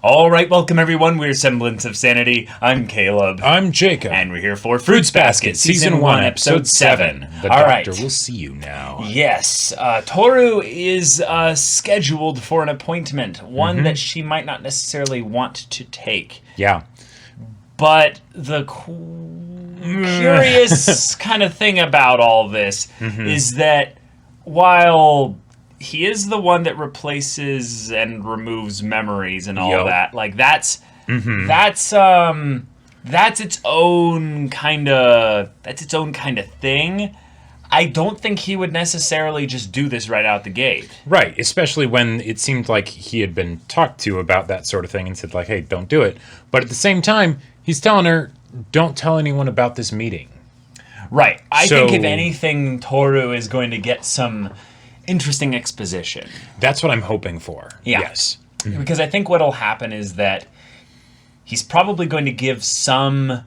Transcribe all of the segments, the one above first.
All right, welcome everyone. We're Semblance of Sanity. I'm Caleb. I'm Jacob. And we're here for Fruits Basket, Season 1, Episode 7. The Doctor will see you now. Yes, Toru is scheduled for an appointment, one that she might not necessarily want to take. Yeah. But the curious kind of thing about all this is that while he is the one that replaces and removes memories and all that, like that's its own kind of thing. I don't think he would necessarily just do this right out the gate. Right, especially when it seemed like he had been talked to about that sort of thing and said, like, hey, don't do it. But at the same time, he's telling her, don't tell anyone about this meeting. Right. I think if anything, Toru is going to get some interesting exposition. That's what I'm hoping for. Yeah. Yes. Because I think what'll happen is that he's probably going to give some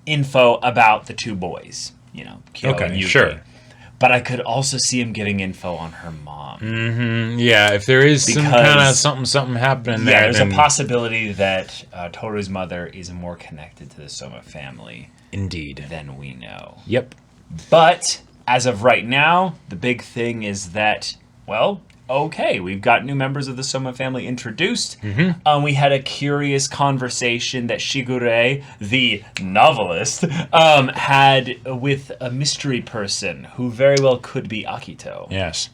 info about the two boys. You know, Kyo and Yuki. Sure. But I could also see him giving info on her mom. Yeah, if there is some kind of something happening there. Yeah, there's a possibility that Toru's mother is more connected to the Soma family. Indeed. Than we know. Yep. But as of right now, the big thing is that, well, okay, we've got new members of the Soma family introduced. We had a curious conversation that Shigure, the novelist, had with a mystery person who very well could be Akito. Yes.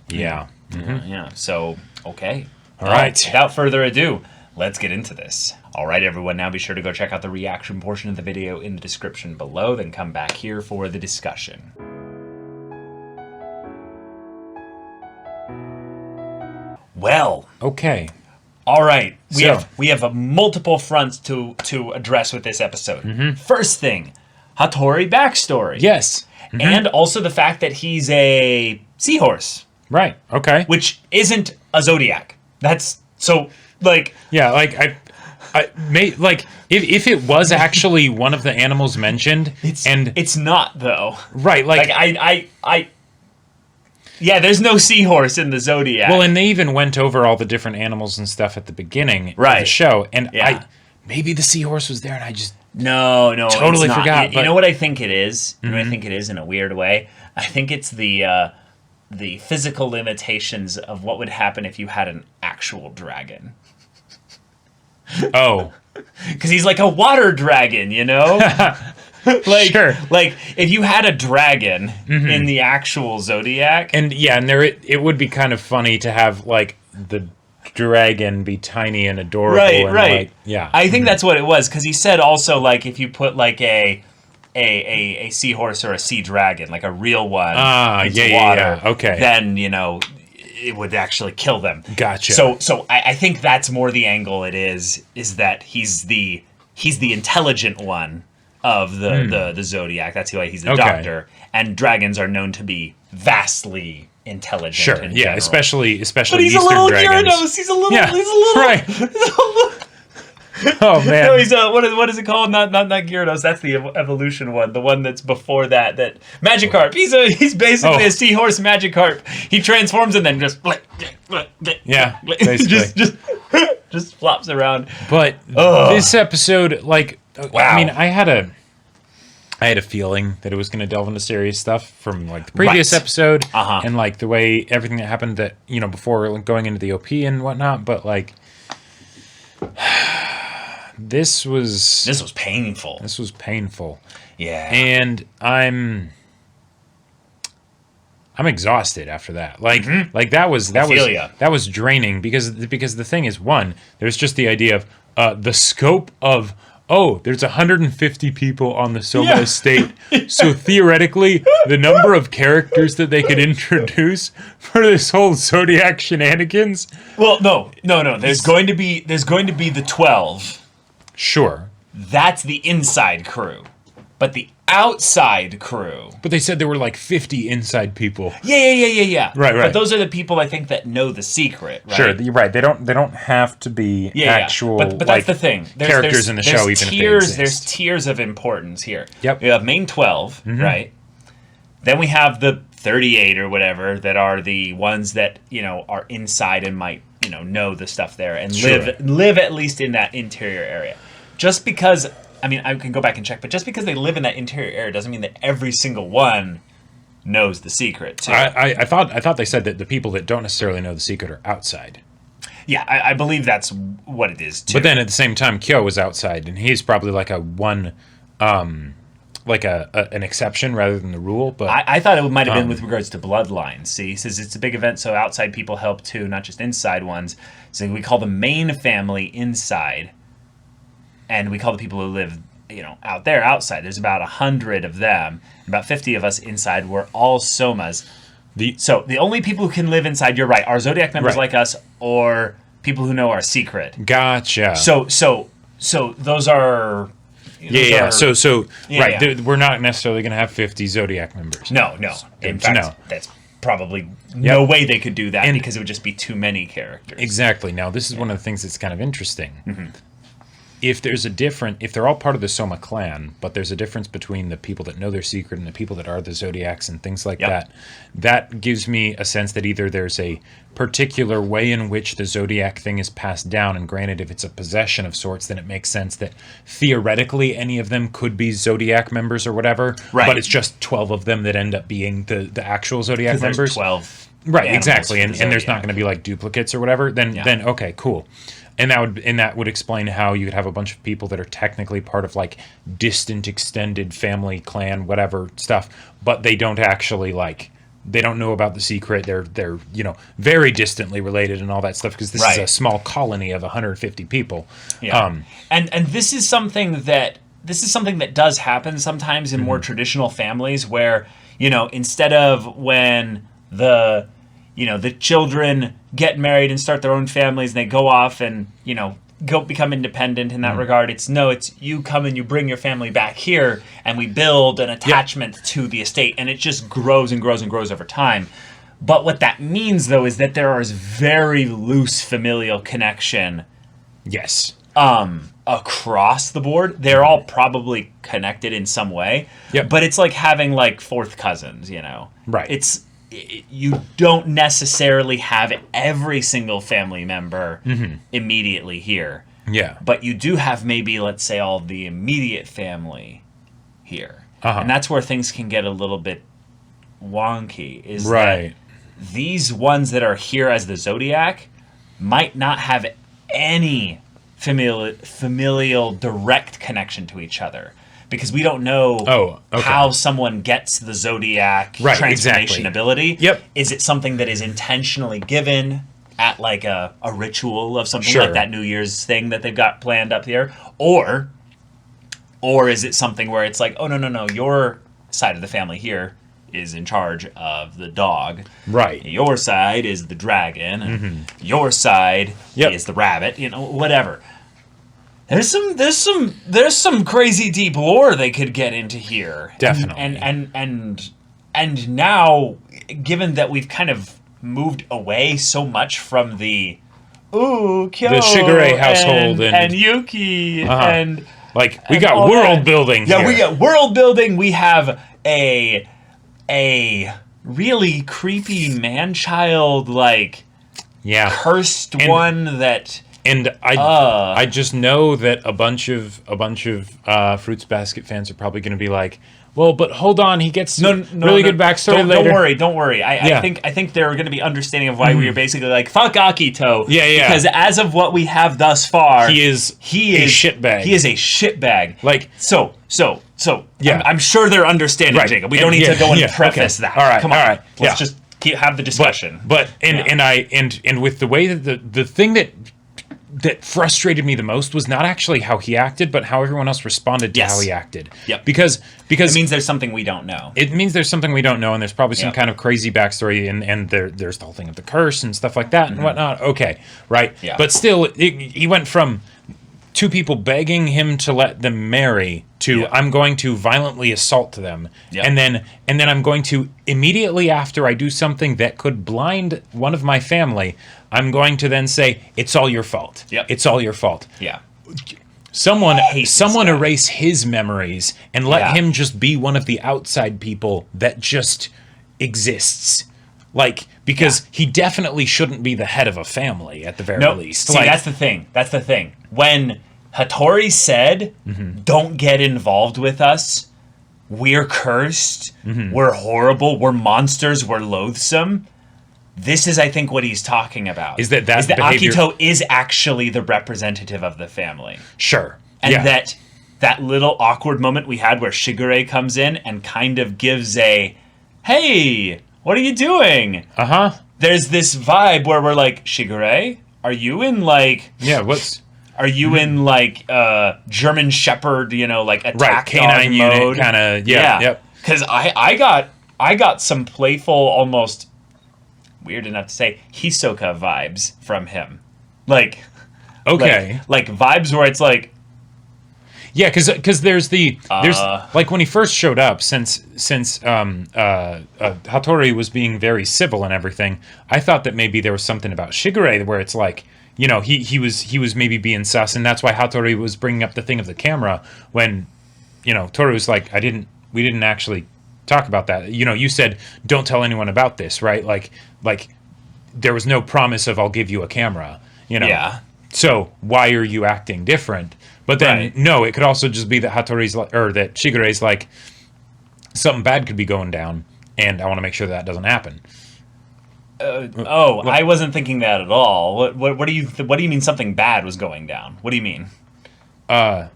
Yeah. Yeah, so, okay. All right. Without further ado, let's get into this. All right, everyone, now be sure to go check out the reaction portion of the video in the description below, then come back here for the discussion. Well, okay. All right. We have multiple fronts to address with this episode. First thing, Hattori backstory. Yes. And also the fact that he's a seahorse. Right. Okay. Which isn't a Zodiac. That's so like if it was actually one of the animals mentioned, it's not though. Right. Yeah, there's no seahorse in the Zodiac. Well, and they even went over all the different animals and stuff at the beginning of the show, and maybe the seahorse was there, and I just totally forgot. You know what I think it is? You know what I think it is in a weird way? I think it's the physical limitations of what would happen if you had an actual dragon. Oh. Because he's like a water dragon, you know? Like if you had a dragon in the actual Zodiac, and it would be kind of funny to have like the dragon be tiny and adorable, right. I think that's what it was, because he said also like if you put like a seahorse or a sea dragon, like a real one, into water, okay, then it would actually kill them. Gotcha. So I think that's more the angle. It is that he's the intelligent one of the Zodiac. That's why he's the doctor. And dragons are known to be vastly intelligent. Sure, in yeah, general. especially but he's Eastern a little dragons. Gyarados. He's a little right. Oh man. No, he's what is it called? Not Gyarados. That's the evolution one. The one that's before that. That Magikarp. He's basically a seahorse Magikarp. He transforms and then just basically just flops around. But this episode, like, wow. I mean, I had a feeling that it was going to delve into serious stuff from like the previous episode, and like the way everything that happened that before going into the OP and whatnot. But like, this was painful. This was painful. Yeah, and I'm exhausted after that. Like that was draining because the thing is, one, there's just the idea of the scope of. Oh, there's 150 people on the Soma estate, so theoretically, the number of characters that they could introduce for this whole Zodiac shenanigans. Well, no. There's going to be the 12. Sure, that's the inside crew, but the outside crew. But they said there were like 50 inside people. Yeah. Right. But those are the people I think that know the secret. Right? Sure, you're right. They don't have to be actual. But that's the thing. Characters in the show, even if they exist. There's tiers of importance here. Yep. We have main 12, right? Then we have the 38 or whatever that are the ones that are inside and might know the stuff there and Sure. live at least in that interior area. Just because, I mean, I can go back and check, but just because they live in that interior area doesn't mean that every single one knows the secret too. I thought they said that the people that don't necessarily know the secret are outside. Yeah, I believe that's what it is too. But then at the same time, Kyo was outside, and he's probably like an exception rather than the rule. But I thought it might have been with regards to bloodlines. See, he says it's a big event, so outside people help too, not just inside ones. So we call the main family inside, and we call the people who live, out there outside. There's about 100 of them, about 50 of us inside. We're all Somas. So the only people who can live inside, you're right, are Zodiac members like us, or people who know our secret. Gotcha. So those are. Right. We're not necessarily going to have 50 Zodiac members. No. In fact, that's probably no way they could do that because it would just be too many characters. Exactly. Now, this is one of the things that's kind of interesting. Mm-hmm. If they're all part of the Soma clan, but there's a difference between the people that know their secret and the people that are the Zodiacs and things like that gives me a sense that either there's a particular way in which the Zodiac thing is passed down, and granted, if it's a possession of sorts, then it makes sense that theoretically any of them could be Zodiac members or whatever, but it's just 12 of them that end up being the actual Zodiac members. There's 12. Right, exactly, and there's not going to be like duplicates or whatever, then okay, cool. And that would explain how you could have a bunch of people that are technically part of like distant, extended family, clan, whatever stuff, but they don't actually they don't know about the secret. They're very distantly related and all that stuff because this is a small colony of 150 people. Yeah. And this is something that does happen sometimes in more traditional families where instead of when the children get married and start their own families and they go off and, go become independent in that regard. It's you come and you bring your family back here and we build an attachment to the estate and it just grows and grows and grows over time. But what that means though is that there is very loose familial connection. Yes. Across the board. They're all probably connected in some way. Yep. But it's like having like fourth cousins, Right. You don't necessarily have every single family member immediately here. Yeah. But you do have maybe, let's say, all the immediate family here. And that's where things can get a little bit wonky. Is that these ones that are here as the Zodiac might not have any familial direct connection to each other. Because we don't know how someone gets the Zodiac transformation ability. Yep. Is it something that is intentionally given at like a ritual of something like that New Year's thing that they've got planned up here? Or is it something where it's like, oh, no, your side of the family here is in charge of the dog. Right. Your side is the dragon. And your side is the rabbit. Whatever. There's some crazy deep lore they could get into here. Definitely. And now, given that we've kind of moved away so much from the Kyo the Shigure household and Yuki and we got world building. Yeah, here. we got world building. We have a really creepy man-child cursed one that. And I just know that a bunch of Fruits Basket fans are probably going to be like, well, but hold on, he gets really good backstory later. Don't worry. I think they're going to be understanding of why we are basically like, fuck Akito. Yeah. Because as of what we have thus far, he is a shitbag. He is a shitbag. So yeah. I'm sure they're understanding, Jacob. We don't need to go and preface that. All right. Come on. All right. Let's just have the discussion. And with the way that the thing that frustrated me the most was not actually how he acted, but how everyone else responded to how he acted. Yep. Because it means there's something we don't know. It means there's something we don't know, and there's probably some kind of crazy backstory, and there's the whole thing of the curse and stuff like that and whatnot. Okay, right. Yeah. But still, he went from two people begging him to let them marry to I'm going to violently assault them, and then I'm going to immediately after I do something that could blind one of my family, I'm going to then say it's all your fault. Yep. It's all your fault. Yeah. Someone erase his memories and let him just be one of the outside people that just exists. Like, because he definitely shouldn't be the head of a family at the very least. See, that's the thing. That's the thing. When Hattori said, don't get involved with us, we're cursed, we're horrible, we're monsters, we're loathsome. This is, I think, what he's talking about. Is that behavior... Akito is actually the representative of the family. Sure. And that little awkward moment we had where Shigure comes in and kind of gives a, hey, what are you doing? Uh-huh. There's this vibe where we're like, Shigure, are you in like... Yeah, what's... Are you in like German Shepherd, like attack canine dog mode? Unit kind of, yep. Because I got some playful, almost weird enough to say, Hisoka vibes from him. Like, okay. Like vibes where it's like... Yeah, because there's like when he first showed up, since Hattori was being very civil and everything, I thought that maybe there was something about Shigure where it's like, he was maybe being sus, and that's why Hattori was bringing up the thing of the camera when, Toru was like, we didn't actually talk about that. You said don't tell anyone about this, right? Like there was no promise of I'll give you a camera, Yeah. So why are you acting different? But then no, it could also just be that Hattori's that Shigure's like, something bad could be going down, and I want to make sure that doesn't happen. I wasn't thinking that at all. What do you mean something bad was going down? What do you mean? What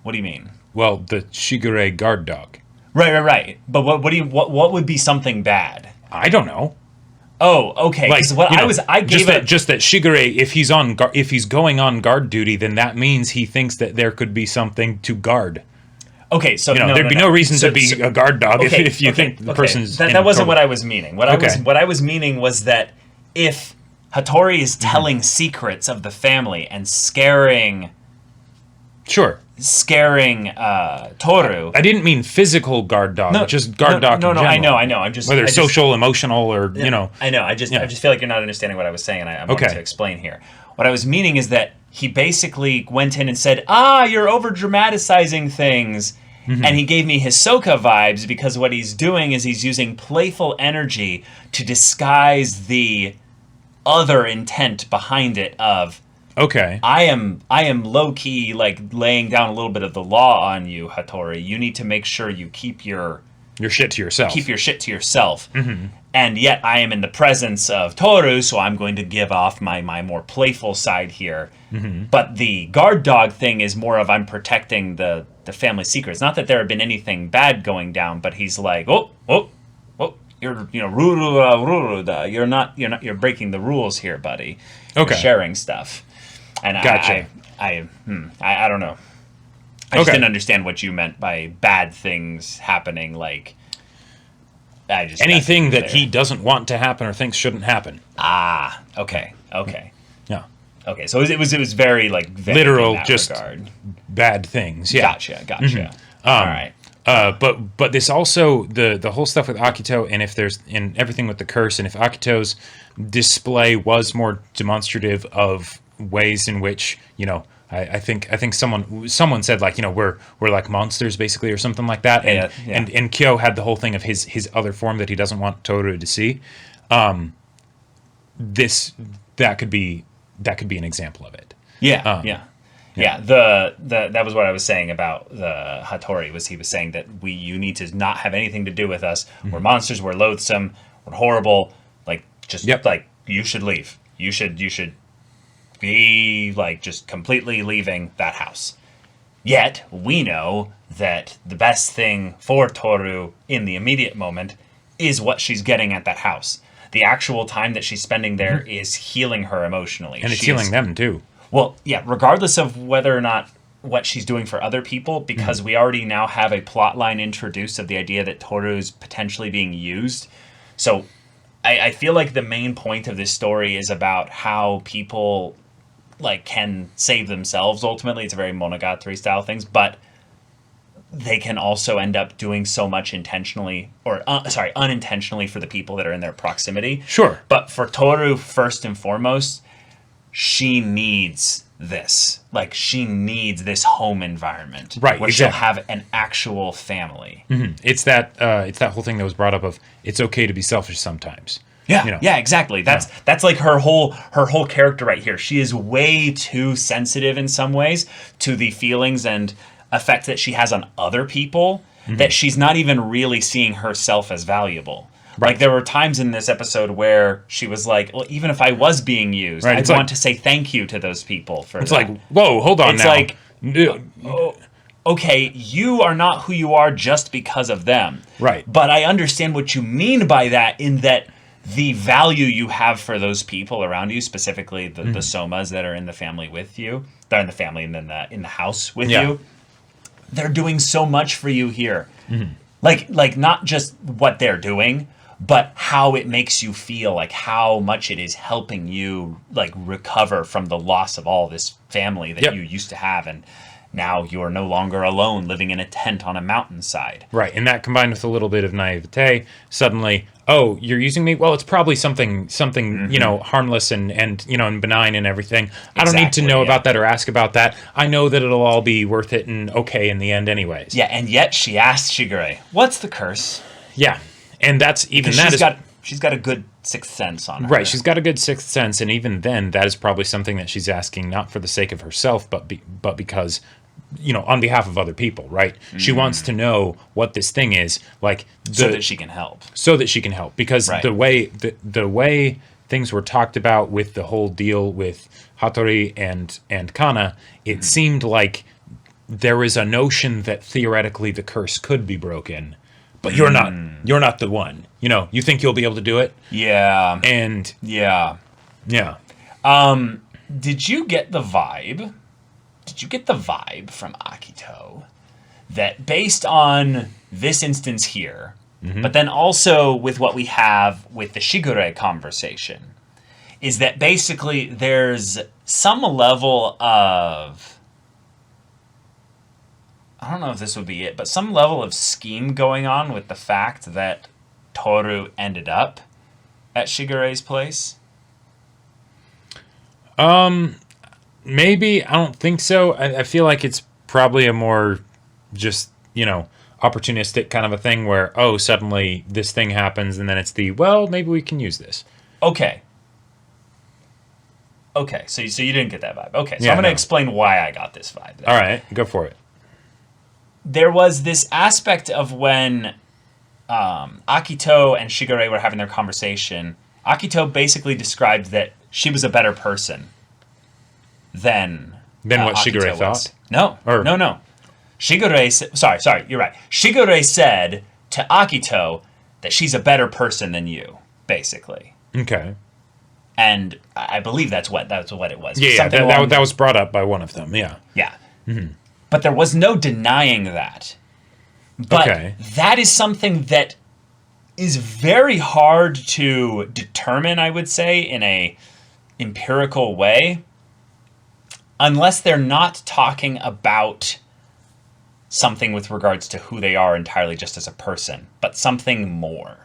do you mean? Well, the Shigure guard dog. Right. But what would be something bad? I don't know. Oh, okay. Like, I gave just that Shigure, if he's going on guard duty, then that means he thinks that there could be something to guard. Okay, so there'd be no reason to be a guard dog if you think the person's that wasn't what I was meaning. What I was meaning was that if Hattori is telling secrets of the family and scaring Toru. I didn't mean physical guard dog, just guard dog. No, in general. I know. Whether social, emotional, or I know. I just feel like you're not understanding what I was saying, and I'm going to explain here. What I was meaning is that he basically went in and said, you're over dramatizing things. And he gave me Hisoka vibes because what he's doing is he's using playful energy to disguise the other intent behind it of, okay, I am low key like laying down a little bit of the law on you, Hattori. You need to make sure you keep your shit to yourself. Keep your shit to yourself. And yet I am in the presence of Toru, so I'm going to give off my more playful side here. But the guard dog thing is more of I'm protecting the family secrets. Not that there had been anything bad going down, but he's like, you're you're breaking the rules here, buddy. Okay, you're sharing stuff. And gotcha. I don't know. I just didn't understand what you meant by bad things happening. Like, anything that he doesn't want to happen or thinks shouldn't happen. Okay. Yeah. Okay, so it was very like vague literal, in that just regard. Bad things. Yeah. Gotcha. All right. But this also the whole stuff with Akito, and if there's in everything with the curse, and if Akito's display was more demonstrative of ways in which I think someone said like we're like monsters basically or something like that, and Kyo had the whole thing of his other form that he doesn't want Toru to see. That could be an example of it. Yeah. That was what I was saying about the Hattori. He was saying that you need to not have anything to do with us. We're monsters. We're loathsome. We're horrible. Like like you should leave. You should be like just completely leaving that house. Yet we know that the best thing for Toru in the immediate moment is what she's getting at that house. The actual time that she's spending there is healing her emotionally. And it's healing them too. Well, yeah, regardless of whether or not what she's doing for other people, because we already now have a plot line introduced of the idea that Toru's potentially being used. So I feel like the main point of this story is about how people like can save themselves ultimately. It's a very Monogatari style things, but they can also end up doing so much intentionally or unintentionally for the people that are in their proximity. Sure. But for Toru, first and foremost, she needs this. Like, she needs this home environment. Right, where she'll have an actual family. It's that whole thing that was brought up of it's okay to be selfish sometimes. Yeah, yeah, exactly. That's like her whole character right here. She is way too sensitive in some ways to the feelings and effect that she has on other people that she's not even really seeing herself as valuable. Right. Like there were times in this episode where she was like, well, even if I was being used, I'd want to say thank you to those people for it's that. Like, whoa, hold on now. It's like, okay, you are not who you are just because of them. Right. But I understand what you mean by that, in that the value you have for those people around you, specifically the Somas that are in the family with you, they're in the family and then in the house with you, they're doing so much for you here. Like not just what they're doing, but how it makes you feel, like how much it is helping you like recover from the loss of all this family that you used to have, and now you're no longer alone living in a tent on a mountainside. Right, and that combined with a little bit of naivete, suddenly, oh, you're using me? Well, it's probably something harmless and and benign and everything. Exactly, I don't need to know about that or ask about that. I know that it'll all be worth it and okay in the end anyways. Yeah, and yet she asked Shigure, what's the curse? Yeah, and that's even she's got a good sixth sense on her. Right, she's got a good sixth sense, and even then, that is probably something that she's asking not for the sake of herself, but because, on behalf of other people, right? She wants to know what this thing is, like so that she can help. Because the way things were talked about with the whole deal with Hattori and Kana, it seemed like there is a notion that theoretically the curse could be broken. But you're not the one. You think you'll be able to do it? Yeah. And yeah. Did you get the vibe from Akito that based on this instance here, but then also with what we have with the Shigure conversation, is that basically there's some level of, I don't know if this would be it, but some level of scheme going on with the fact that Toru ended up at Shigure's place? Maybe. I don't think so. I feel like it's probably a more just, opportunistic kind of a thing where, suddenly this thing happens and then it's maybe we can use this. Okay, so you didn't get that vibe. Okay, so I'm going to explain why I got this vibe then. All right, go for it. There was this aspect of when Akito and Shigure were having their conversation. Akito basically described that she was a better person than what Akito Shigure thought? No. Shigure, sorry, you're right. Shigure said to Akito that she's a better person than you, basically. Okay. And I believe that's what it was. Yeah, that was brought up by one of them, yeah. Yeah. But there was no denying that. But that is something that is very hard to determine, I would say, in a empirical way, unless they're not talking about something with regards to who they are entirely just as a person, but something more.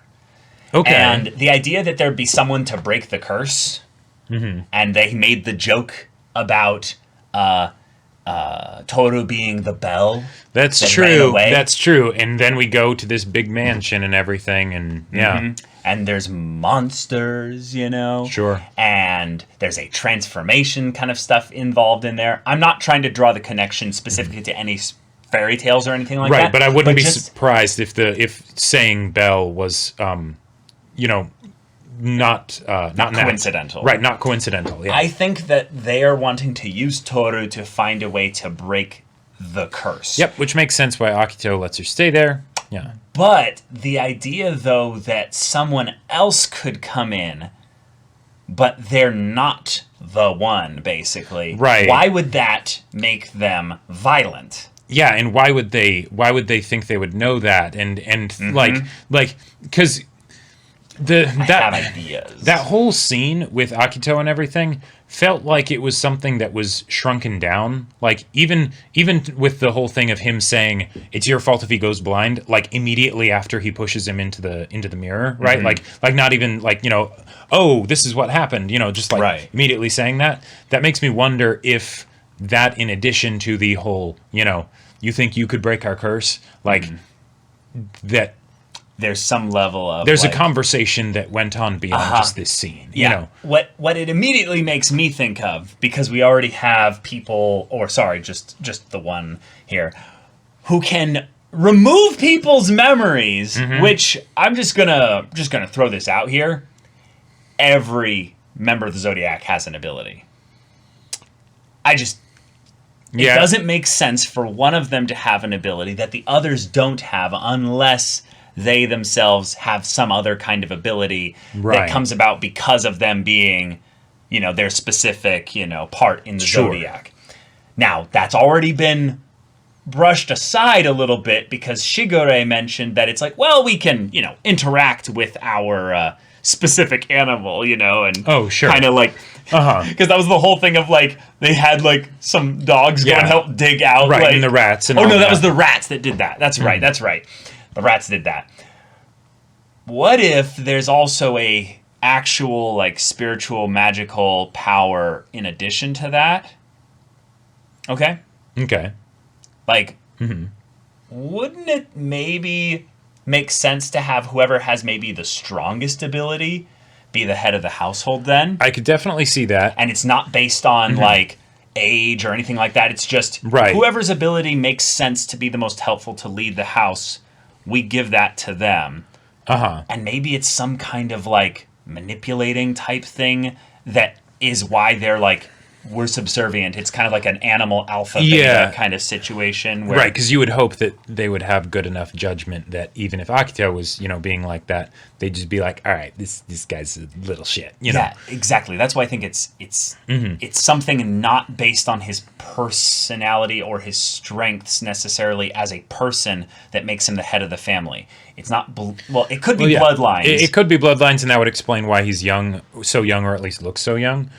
Okay. And the idea that there'd be someone to break the curse, and they made the joke about Toru being the bell. That's true. That's true. And then we go to this big mansion and everything, and and there's monsters, Sure. And there's a transformation kind of stuff involved in there. I'm not trying to draw the connection specifically to any fairy tales or anything like that. Right, but I wouldn't be surprised if saying bell was, not coincidental. Right, not coincidental. Yeah. I think that they are wanting to use Toru to find a way to break the curse. Yep, which makes sense why Akito lets her stay there. Yeah. But the idea, though, that someone else could come in, but they're not the one, basically. Right. Why would that make them violent? Yeah, and why would they think they would know that? And because I have ideas. That whole scene with Akito and everything felt like it was something that was shrunken down. Like even with the whole thing of him saying it's your fault if he goes blind, like immediately after he pushes him into the mirror, right? Like not even like, oh, this is what happened, just like immediately saying that. That makes me wonder if that, in addition to the whole, you think you could break our curse, like that there's some level of there's a conversation that went on beyond just this scene. Yeah. You know, What it immediately makes me think of, because we already have people, or sorry, just the one here, who can remove people's memories, which I'm just gonna throw this out here. Every member of the Zodiac has an ability. It doesn't make sense for one of them to have an ability that the others don't have unless they themselves have some other kind of ability that comes about because of them being, their specific, part in the Zodiac. Now, that's already been brushed aside a little bit because Shigure mentioned that it's like, well, we can, interact with our specific animal, and kind of like, because that was the whole thing of like they had like some dogs go and help dig out, and the rats. And that was the rats that did that. That's right. That's right. The rats did that. What if there's also a actual like spiritual magical power in addition to that? Okay. Like, wouldn't it maybe make sense to have whoever has maybe the strongest ability be the head of the household then? I could definitely see that. And it's not based on like age or anything like that. It's just whoever's ability makes sense to be the most helpful to lead the house, we give that to them. And maybe it's some kind of like manipulating type thing that is why they're like, we're subservient. It's kind of like an animal alpha beta kind of situation. Where, because you would hope that they would have good enough judgment that even if Akito was, being like that, they'd just be like, all right, this guy's a little shit. Yeah, exactly. That's why I think it's something not based on his personality or his strengths necessarily as a person that makes him the head of the family. It's not, it could be bloodlines. It could be bloodlines, and that would explain why he's so young, or at least looks so young.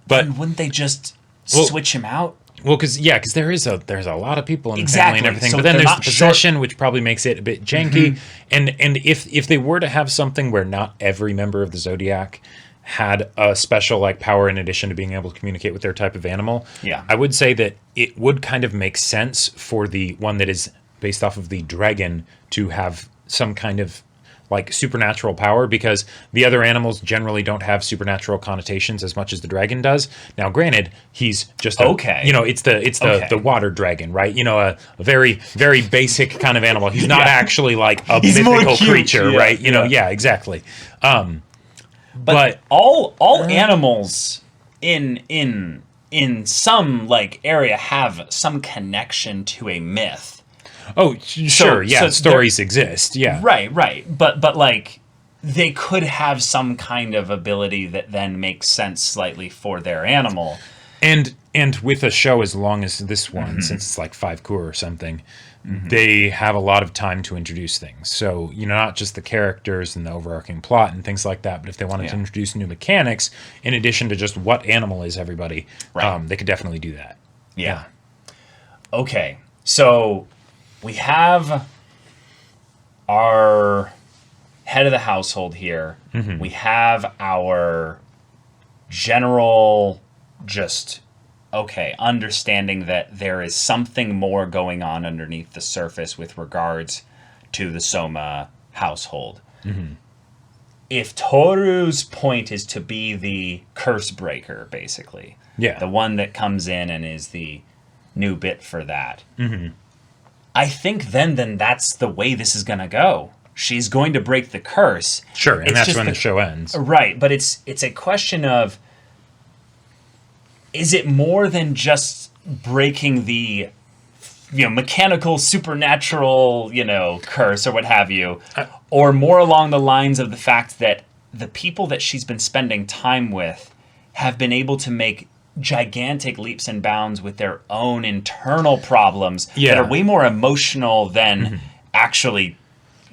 But wouldn't they just switch him out? Well, because there's a lot of people in the family and everything, so but then there's the possession, which probably makes it a bit janky. And if they were to have something where not every member of the Zodiac had a special like power in addition to being able to communicate with their type of animal, I would say that it would kind of make sense for the one that is based off of the dragon to have some kind of like supernatural power, because the other animals generally don't have supernatural connotations as much as the dragon does. Now, granted, he's just it's the water dragon, right? A very, very basic kind of animal. He's not actually like a mythical creature, right? Exactly. But all animals in some like area have some connection to a myth. Oh, sure, so stories exist, Right. But like, they could have some kind of ability that then makes sense slightly for their animal. And with a show as long as this one, since it's like 5 cour or something, they have a lot of time to introduce things. So, not just the characters and the overarching plot and things like that, but if they wanted to introduce new mechanics, in addition to just what animal is everybody, they could definitely do that. Yeah. Okay, so we have our head of the household here. We have our general understanding that there is something more going on underneath the surface with regards to the Soma household. If Toru's point is to be the curse breaker, basically, the one that comes in and is the new bit for that, I think then that's the way this is going to go. She's going to break the curse. Sure, and that's when the show ends. Right, but it's a question of, is it more than just breaking the mechanical, supernatural, curse or what have you, or more along the lines of the fact that the people that she's been spending time with have been able to make gigantic leaps and bounds with their own internal problems that are way more emotional than actually,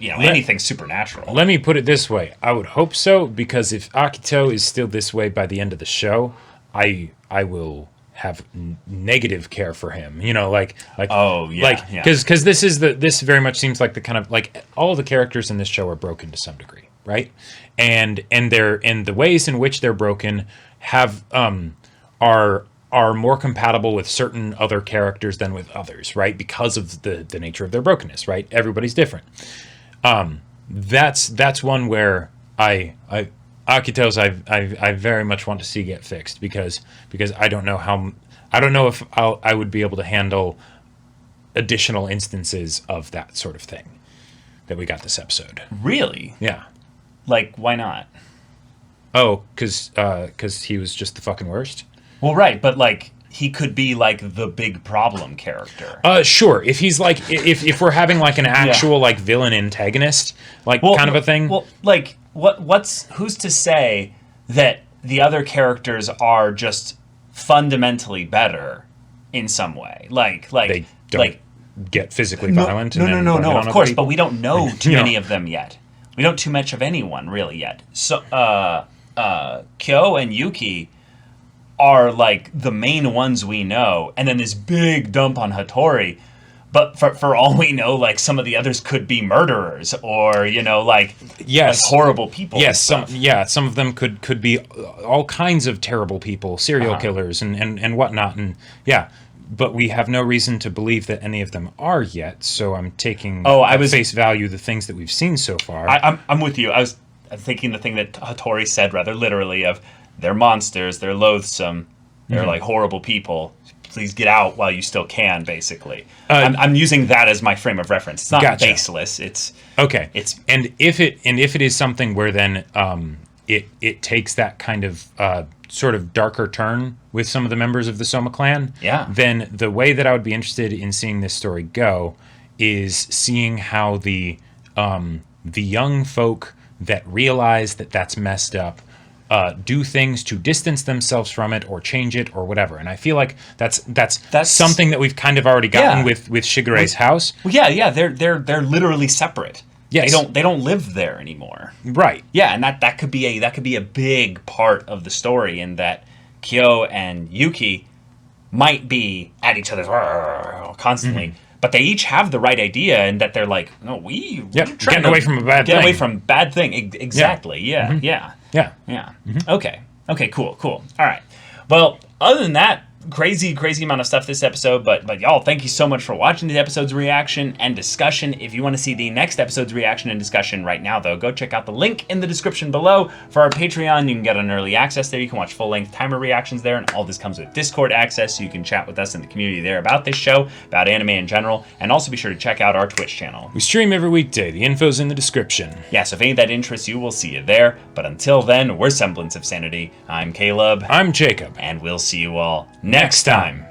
anything supernatural. Let me put it this way. I would hope so, because if Akito is still this way by the end of the show, I will have negative care for him. Because this very much seems like the kind of like all the characters in this show are broken to some degree, right? And the ways in which they're broken have are more compatible with certain other characters than with others, right? Because of the nature of their brokenness, right? Everybody's different. that's one where Akito's I very much want to see get fixed because I don't know if I would be able to handle additional instances of that sort of thing that we got this episode. Really? Yeah. Like, why not? Oh, because he was just the fucking worst? Well, right, but, like, he could be, like, the big problem character. Sure. If he's, like, if we're having, like, an actual, like, villain antagonist, like, kind of a thing. Well, like, who's to say that the other characters are just fundamentally better in some way? Like they don't get physically violent? No, of course, but we don't know too many of them yet. We don't too much of anyone, really, yet. So, Kyo and Yuki are, like, the main ones we know, and then this big dump on Hattori. But for all we know, like, some of the others could be murderers or, like horrible people. Yes, some of them could be all kinds of terrible people, serial killers and whatnot. And yeah, but we have no reason to believe that any of them are yet. So I'm taking face value the things that we've seen so far. I'm with you. I was thinking the thing that Hattori said rather literally of they're monsters, they're loathsome, they're like horrible people. Please get out while you still can, basically. I'm using that as my frame of reference. It's not baseless. It's okay. It's if it is something where then it takes that kind of sort of darker turn with some of the members of the Soma clan. Yeah. Then the way that I would be interested in seeing this story go is seeing how the young folk that realize that that's messed up do things to distance themselves from it or change it or whatever. And I feel like that's something that we've kind of already gotten with Shigure's house. Well, yeah, they're literally separate. Yes. They don't live there anymore. Right. Yeah, and that could be a big part of the story in that Kyo and Yuki might be at each other's constantly. But they each have the right idea, and that they're like, no, we're getting away from a bad thing. Get away from bad thing. Exactly. Yeah. Yeah. Mm-hmm. Okay. Cool. All right. Well, other than that, crazy amount of stuff this episode. But y'all, thank you so much for watching the episode's reaction and discussion. If you want to see the next episode's reaction and discussion right now, though, go check out the link in the description below for our Patreon. You can get an early access there. You can watch full-length timer reactions there, and all this comes with Discord access, so you can chat with us in the community there about this show, about anime in general, and also be sure to check out our Twitch channel. We stream every weekday. The info's in the description. Yeah, so if any of that interests you, we'll see you there. But until then, we're Semblance of Sanity. I'm Caleb. I'm Jacob. And we'll see you all next time.